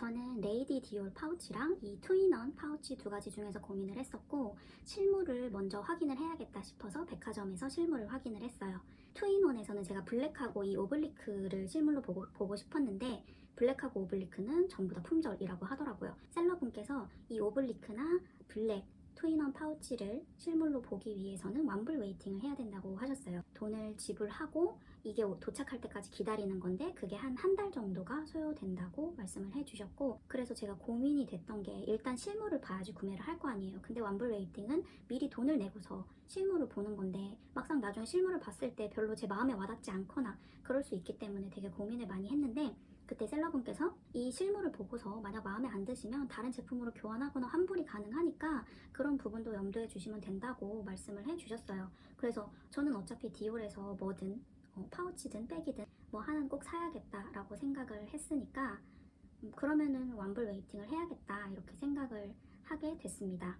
저는 레이디 디올 파우치랑 이 투인원 파우치 두 가지 중에서 고민을 했었고, 실물을 먼저 확인을 해야겠다 싶어서 백화점에서 실물을 확인을 했어요. 투인원에서는 제가 블랙하고 이 오블리크를 실물로 보고 싶었는데, 블랙하고 오블리크는 전부 다 품절이라고 하더라고요. 셀러분께서 이 오블리크나 블랙 투인원 파우치를 실물로 보기 위해서는 완불 웨이팅을 해야 된다고 하셨어요. 돈을 지불하고 이게 도착할 때까지 기다리는 건데, 그게 한 달 정도가 소요된다고 말씀을 해주셨고, 그래서 제가 고민이 됐던 게, 일단 실물을 봐야지 구매를 할 거 아니에요. 근데 완불 웨이팅은 미리 돈을 내고서 실물을 보는 건데, 막상 나중에 실물을 봤을 때 별로 제 마음에 와닿지 않거나 그럴 수 있기 때문에 되게 고민을 많이 했는데, 그때 셀러분께서 이 실물을 보고서 만약 마음에 안 드시면 다른 제품으로 교환하거나 환불이 가능하니까 그런 부분도 염두에 주시면 된다고 말씀을 해주셨어요. 그래서 저는 어차피 디올에서 뭐든 파우치든 백이든 뭐 하나는 꼭 사야겠다라고 생각을 했으니까, 그러면은 완불 웨이팅을 해야겠다 이렇게 생각을 하게 됐습니다.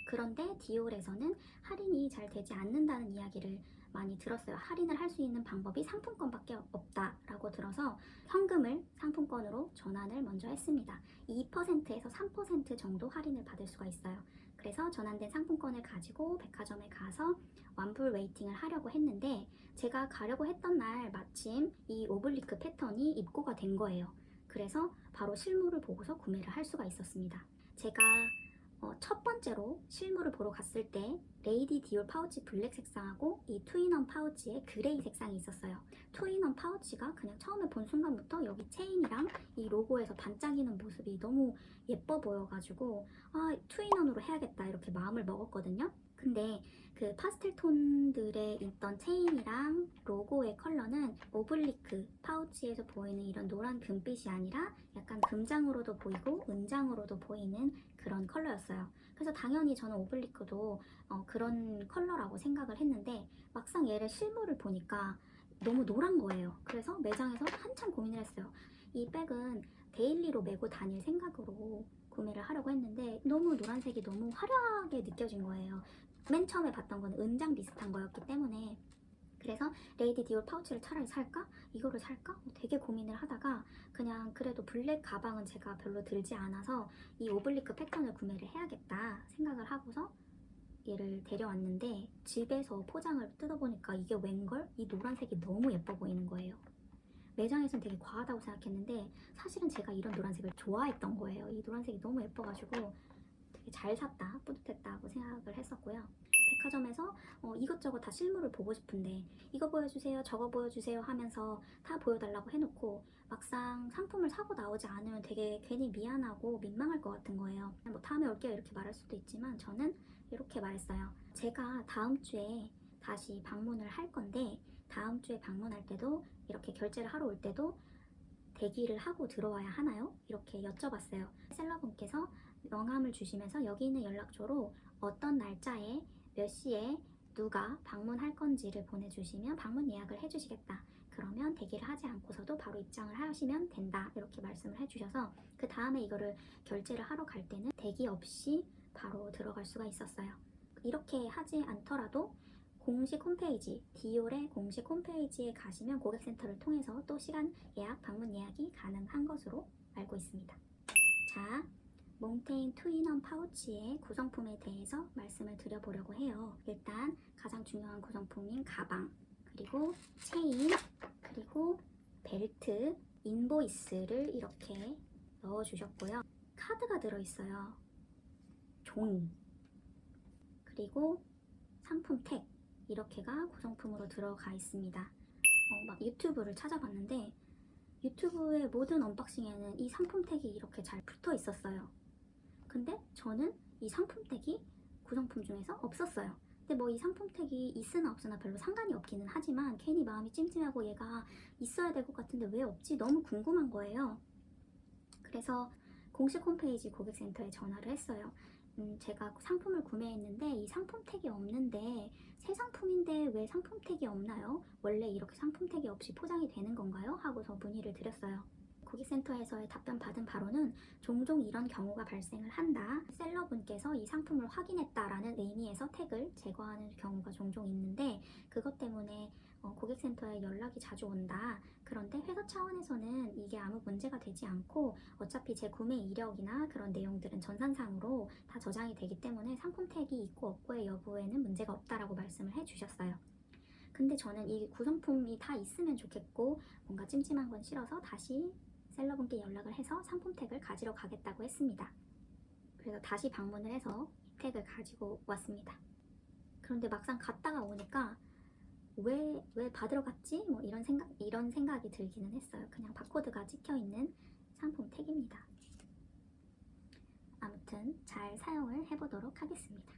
그런데 디올에서는 할인이 잘 되지 않는다는 이야기를 많이 들었어요. 할인을 할 수 있는 방법이 상품권밖에 없다라고 들어서 현금을 상품권으로 전환을 먼저 했습니다. 2%에서 3% 정도 할인을 받을 수가 있어요. 그래서 전환된 상품권을 가지고 백화점에 가서 완불 웨이팅을 하려고 했는데, 제가 가려고 했던 날 마침 이 오블리크 패턴이 입고가 된 거예요. 그래서 바로 실물을 보고서 구매를 할 수가 있었습니다. 제가 첫 번째로 실물을 보러 갔을 때 레이디 디올 파우치 블랙 색상하고 이 투인원 파우치의 그레이 색상이 있었어요. 투인원 파우치가 그냥 처음에 본 순간부터 여기 체인이랑 이 로고에서 반짝이는 모습이 너무 예뻐 보여가지고, 투인원으로 해야겠다 이렇게 마음을 먹었거든요. 근데 그 파스텔 톤들에 있던 체인이랑 로고의 컬러는 오블리크 파우치에서 보이는 이런 노란 금빛이 아니라 약간 금장으로도 보이고 은장으로도 보이는 그런 컬러였어요. 그래서 당연히 저는 오블리크도 그런 컬러라고 생각을 했는데, 막상 얘를 실물을 보니까 너무 노란 거예요. 그래서 매장에서 한참 고민을 했어요. 이 백은 데일리로 메고 다닐 생각으로 구매를 하려고 했는데 너무 노란색이 너무 화려하게 느껴진 거예요. 맨 처음에 봤던 건 은장 비슷한 거였기 때문에. 그래서 레이디 디올 파우치를 차라리 살까? 이거를 살까? 되게 고민을 하다가 그냥 그래도 블랙 가방은 제가 별로 들지 않아서 이 오블리크 패턴을 구매를 해야겠다 생각을 하고서 얘를 데려왔는데, 집에서 포장을 뜯어보니까 이게 웬걸? 이 노란색이 너무 예뻐 보이는 거예요. 매장에서는 되게 과하다고 생각했는데 사실은 제가 이런 노란색을 좋아했던 거예요. 이 노란색이 너무 예뻐가지고 되게 잘 샀다, 뿌듯했다고 생각을 했었고요. 백화점에서 이것저것 다 실물을 보고 싶은데 이거 보여주세요, 저거 보여주세요 하면서 다 보여달라고 해놓고 막상 상품을 사고 나오지 않으면 되게 괜히 미안하고 민망할 것 같은 거예요. 뭐 다음에 올게요 이렇게 말할 수도 있지만 저는 이렇게 말했어요. 제가 다음 주에 다시 방문을 할 건데, 다음 주에 방문할 때도 이렇게 결제를 하러 올 때도 대기를 하고 들어와야 하나요? 이렇게 여쭤봤어요. 셀러분께서 명함을 주시면서 여기 있는 연락처로 어떤 날짜에 몇 시에 누가 방문할 건지를 보내주시면 방문 예약을 해주시겠다. 그러면 대기를 하지 않고서도 바로 입장을 하시면 된다. 이렇게 말씀을 해주셔서 그 다음에 이거를 결제를 하러 갈 때는 대기 없이 바로 들어갈 수가 있었어요. 이렇게 하지 않더라도 공식 홈페이지, 디올의 공식 홈페이지에 가시면 고객센터를 통해서 또 시간 예약, 방문 예약이 가능한 것으로 알고 있습니다. 자, 몽테인 투인원 파우치의 구성품에 대해서 말씀을 드려보려고 해요. 일단 가장 중요한 구성품인 가방, 그리고 체인, 그리고 벨트, 인보이스를 이렇게 넣어주셨고요. 카드가 들어있어요. 종이, 그리고 상품 택, 이렇게가 구성품으로 들어가 있습니다. 막 유튜브를 찾아봤는데 유튜브의 모든 언박싱에는 이 상품 택이 이렇게 잘 붙어 있었어요. 근데 저는 이 상품 택이 구성품 중에서 없었어요. 근데 뭐 이 상품 택이 있으나 없으나 별로 상관이 없기는 하지만 괜히 마음이 찜찜하고 얘가 있어야 될 것 같은데 왜 없지? 너무 궁금한 거예요. 그래서 공식 홈페이지 고객센터에 전화를 했어요. 제가 상품을 구매했는데 이 상품 택이 없는데 새 상품인데 왜 상품 택이 없나요? 원래 이렇게 상품 택이 없이 포장이 되는 건가요? 하고서 문의를 드렸어요. 고객센터에서의 답변 받은 바로는 종종 이런 경우가 발생을 한다. 셀러분께서 이 상품을 확인했다라는 의미에서 택을 제거하는 경우가 종종 있는데, 그것 때문에 고객센터에 연락이 자주 온다. 그런데 회사 차원에서는 이게 아무 문제가 되지 않고 어차피 제 구매 이력이나 그런 내용들은 전산상으로 다 저장이 되기 때문에 상품 태기 있고 없고의 여부에는 문제가 없다라고 말씀을 해주셨어요. 근데 저는 이 구성품이 다 있으면 좋겠고 뭔가 찜찜한 건 싫어서 다시 셀러분께 연락을 해서 상품 택을 가지러 가겠다고 했습니다. 그래서 다시 방문을 해서 택을 가지고 왔습니다. 그런데 막상 갔다가 오니까 왜 받으러 갔지? 뭐 이런 생각이 들기는 했어요. 그냥 바코드가 찍혀 있는 상품 택입니다. 아무튼 잘 사용을 해보도록 하겠습니다.